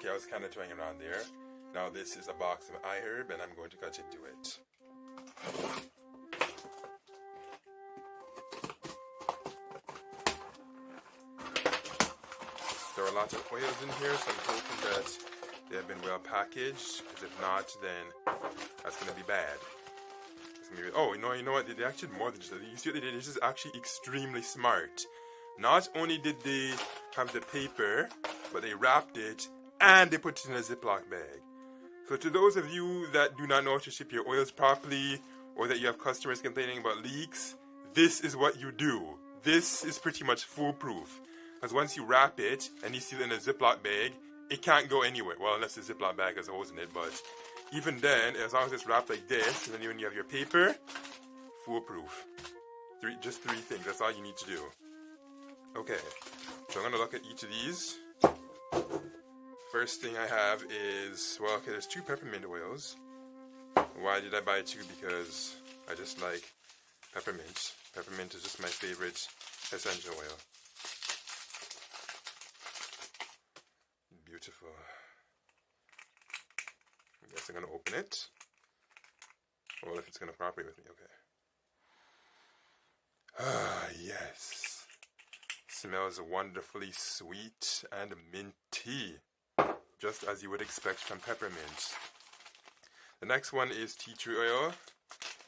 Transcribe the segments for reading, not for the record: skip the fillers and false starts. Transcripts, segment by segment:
Okay, I was kind of toying around there. Now this is a box of iHerb, and I'm going to cut into it. There are lots of oils in here, so I'm hoping that they have been well packaged. Because if not, then that's going to be bad. Oh, you know what? They actually did more than just that. You see what they did? This is actually extremely smart. Not only did they have the paper, but they wrapped it and they put it in a Ziploc bag. So to those of you that do not know how to ship your oils properly, or that you have customers complaining about leaks, this is what you do. This is pretty much foolproof. Because once you wrap it and you seal it in a Ziploc bag, it can't go anywhere. Well, unless the Ziploc bag has holes in it, but even then, as long as it's wrapped like this, and then when you have your paper, foolproof. Just three things, that's all you need to do. Okay, so I'm going to look at each of these. First thing I have is, well, okay, there's 2 peppermint oils. Why did I buy 2? Because I just like peppermint. Peppermint is just my favorite essential oil. Beautiful. I guess I'm going to open it. Well, if it's going to cooperate with me, okay. Ah, yes. Smells wonderfully sweet and minty. Just as you would expect from peppermint. The next one is tea tree oil.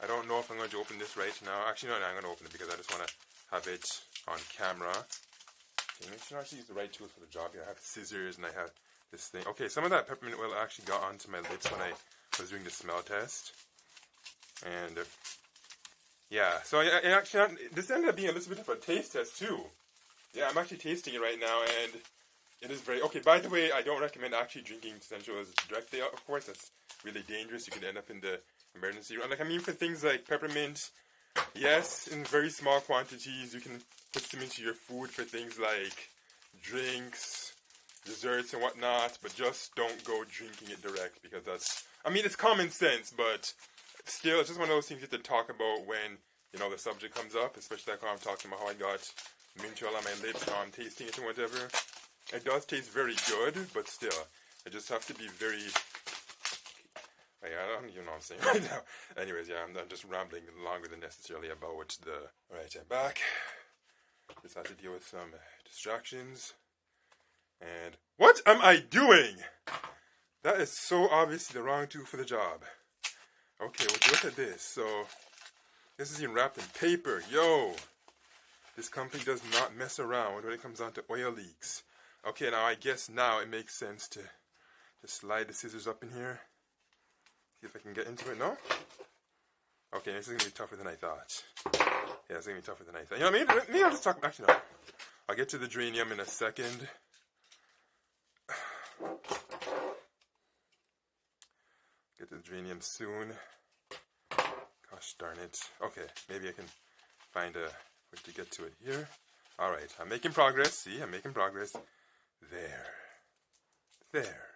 I don't know if I'm going to open this right now. Actually, no, I'm going to open it because I just want to have it on camera. Okay, make sure I actually use the right tools for the job here. I have scissors and I have this thing. Okay, some of that peppermint oil actually got onto my lips when I was doing the smell test. And, yeah, so this ended up being a little bit of a taste test too. Yeah, I'm actually tasting it right now, and it is very... Okay, by the way, I don't recommend actually drinking essential oils directly, of course. That's really dangerous. You could end up in the emergency room. Like, I mean, for things like peppermint, yes, in very small quantities, you can put them into your food for things like drinks, desserts, and whatnot, but just don't go drinking it direct, because that's... I mean, it's common sense, but still, it's just one of those things you have to talk about when, you know, the subject comes up, especially like when I'm talking about how I got mint oil on my lips, how I'm tasting it and whatever. It does taste very good, but still, I just have to be very... I don't even know what I'm saying right now. Anyways, yeah, I'm just rambling longer than necessarily about the... Alright, I'm back. Just have to deal with some distractions. And what am I doing? That is so obviously the wrong tool for the job. Okay, well, look at this. So, this is even wrapped in paper. Yo! This company does not mess around when it comes down to oil leaks. Okay, now I guess now it makes sense to just slide the scissors up in here. See if I can get into it. No? Okay, this is going to be tougher than I thought. Yeah, it's going to be tougher than I thought. You know, maybe I'll just talk... Actually, no. I'll get to the geranium in a second. Get to the geranium soon. Gosh darn it. Okay, maybe I can find a way to get to it here. Alright, I'm making progress. See, I'm making progress. There. There.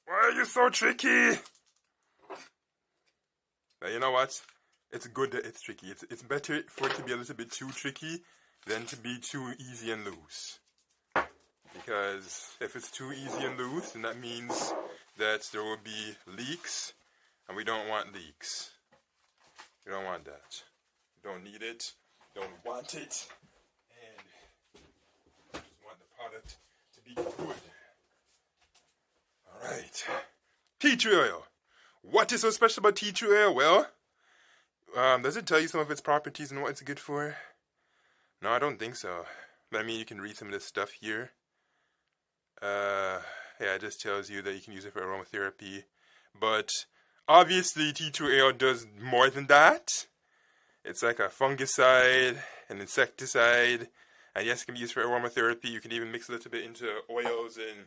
Why are you so tricky? Now, you know what? It's good that it's tricky. It's better for it to be a little bit too tricky than to be too easy and loose. Because if it's too easy and loose, then that means that there will be leaks, and we don't want leaks. We don't want that. We don't need it. We don't want it. And we just want the product to be good. Alright. Tea tree oil. What is so special about tea tree oil? Well, does it tell you some of its properties and what it's good for? No, I don't think so. But I mean, you can read some of this stuff here. Yeah, it just tells you that you can use it for aromatherapy. But obviously, tea tree oil does more than that. It's like a fungicide, an insecticide, and yes, it can be used for aromatherapy. You can even mix a little bit into oils and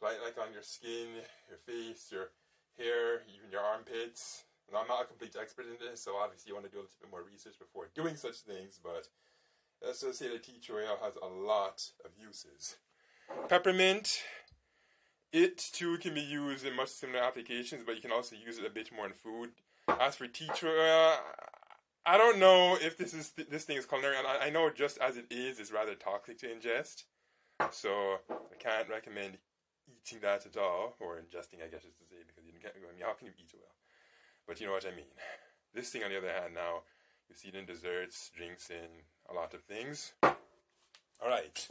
like on your skin, your face, your hair, even your armpits. And I'm not a complete expert in this, so obviously you want to do a little bit more research before doing such things, but let's just say that tea tree oil has a lot of uses. Peppermint, it too can be used in much similar applications, but you can also use it a bit more in food. As for tea tree oil, I don't know if this thing is culinary, and I know just as it is, it's rather toxic to ingest. So I can't recommend eating that at all, or ingesting, I guess to say, because you can't. I mean, how can you eat well? But you know what I mean. This thing, on the other hand, now you see it in desserts, drinks, in a lot of things. All right,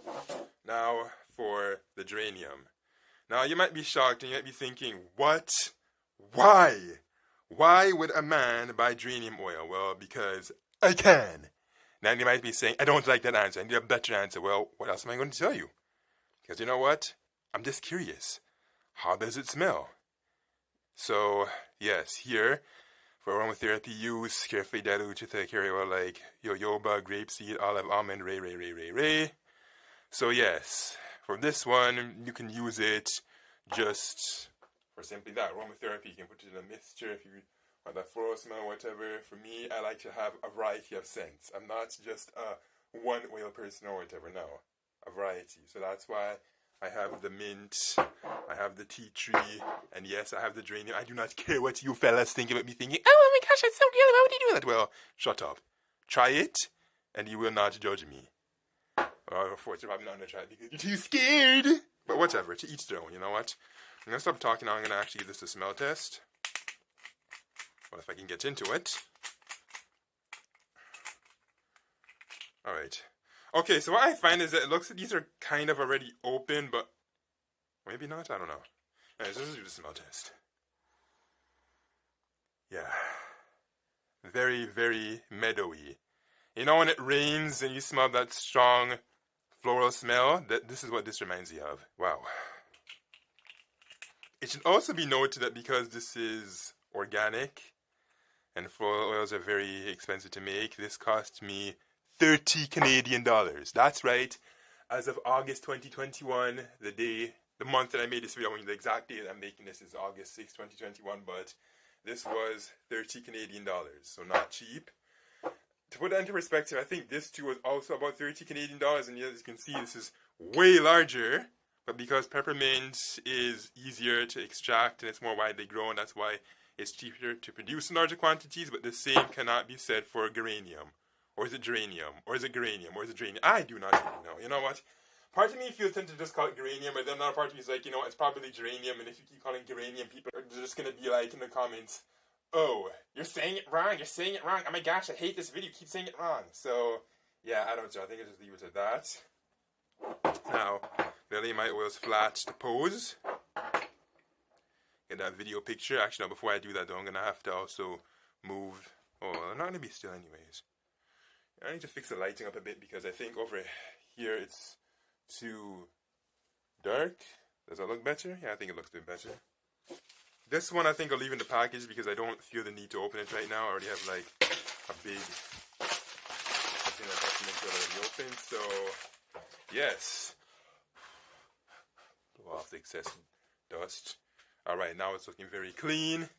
now for the geranium. Now you might be shocked and you might be thinking, what? Why? Why would a man buy geranium oil? Well, because I can. Now you might be saying, I don't like that answer. I need a better answer. Well, what else am I going to tell you? Because you know what? I'm just curious. How does it smell? So, yes, here, for aromatherapy use, carefully dilute with a carrier oil like jojoba, grapeseed, olive, almond, ray. So yes, for this one, you can use it just for simply that, aromatherapy. You can put it in a mixture if you want that floral smell, whatever. For me, I like to have a variety of scents. I'm not just a one oil person or whatever, no. A variety. So that's why I have the mint, I have the tea tree, and yes, I have the geranium. I do not care what you fellas think about me thinking, oh my gosh, that's so good, why would you do that? Well, shut up. Try it, and you will not judge me. Or, of course, you're probably not going to try it because you're too scared. But whatever, to each their own, you know what? I'm going to stop talking now. I'm going to actually give this a smell test. Well, if I can get into it. Alright. Okay, so what I find is that it looks like these are kind of already open, but maybe not, I don't know. Anyways, let's do the smell test. Yeah. Very, very meadowy. You know when it rains and you smell that strong floral smell? This is what this reminds me of. Wow. It should also be noted that because this is organic and floral oils are very expensive to make, this cost me 30 Canadian dollars. That's right. As of August 2021, the month that I made this video, I mean the exact day that I'm making this is August 6, 2021, but this was 30 Canadian dollars, so not cheap. To put that into perspective, I think this too was also about 30 Canadian dollars, and as you can see, this is way larger, but because peppermint is easier to extract and it's more widely grown, that's why it's cheaper to produce in larger quantities, but the same cannot be said for geranium. Or is it geranium? Or is it geranium? Or is it geranium? I do not really know. You know what? Part of me feels tempted to just call it geranium, but then another part of me is like, you know, it's probably geranium, and if you keep calling it geranium, people are just going to be like in the comments, oh, you're saying it wrong, oh my gosh, I hate this video, keep saying it wrong. So, yeah, I don't know, I think I'll just leave it at that. Now, really my oil's flat to pose. Get that video picture. Actually, no, before I do that though, I'm going to have to also move, oh, I'm not going to be still anyways. I need to fix the lighting up a bit because I think over here it's too dark. Does that look better? Yeah, I think it looks a bit better. This one I think I'll leave in the package because I don't feel the need to open it right now. I already have like a big thing that has to make it already open. So, yes. Blow off the excess dust. Alright, now it's looking very clean.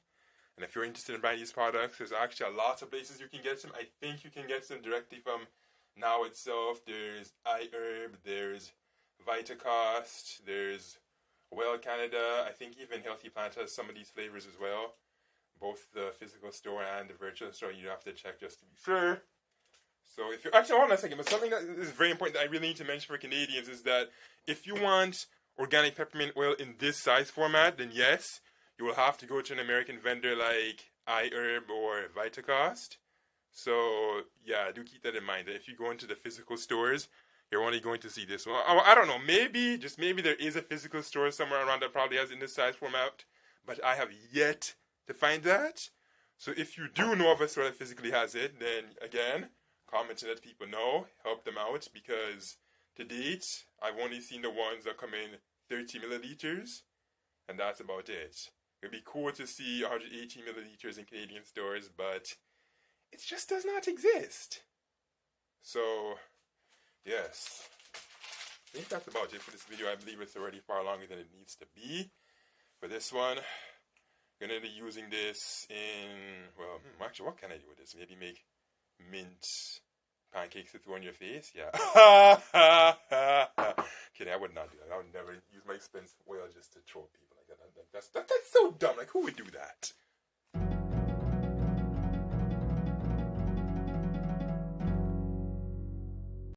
And if you're interested in buying these products, there's actually a lot of places you can get them. I think you can get them directly from Now itself. There's iHerb, there's Vitacost, there's Well Canada. I think even Healthy Plant has some of these flavors as well. Both the physical store and the virtual store. You have to check just to be sure. So if you're actually, hold on a second, but something that is very important that I really need to mention for Canadians is that if you want organic peppermint oil in this size format, then yes, you will have to go to an American vendor like iHerb or Vitacost. So, yeah, do keep that in mind. That if you go into the physical stores, you're only going to see this one. I don't know, maybe there is a physical store somewhere around that probably has in this size format, but I have yet to find that. So if you do know of a store that physically has it, then, again, comment to let people know, help them out, because to date, I've only seen the ones that come in 30 milliliters, and that's about it. It'd be cool to see 180 milliliters in Canadian stores, but it just does not exist. So, yes. I think that's about it for this video. I believe it's already far longer than it needs to be. For this one, I'm going to be using this in, well, actually, what can I do with this? Maybe make mint pancakes to throw in your face? Yeah. Kidding, I would not do that. I would never use my expensive oil just to troll people like that. That's so dumb. Like, who would do that?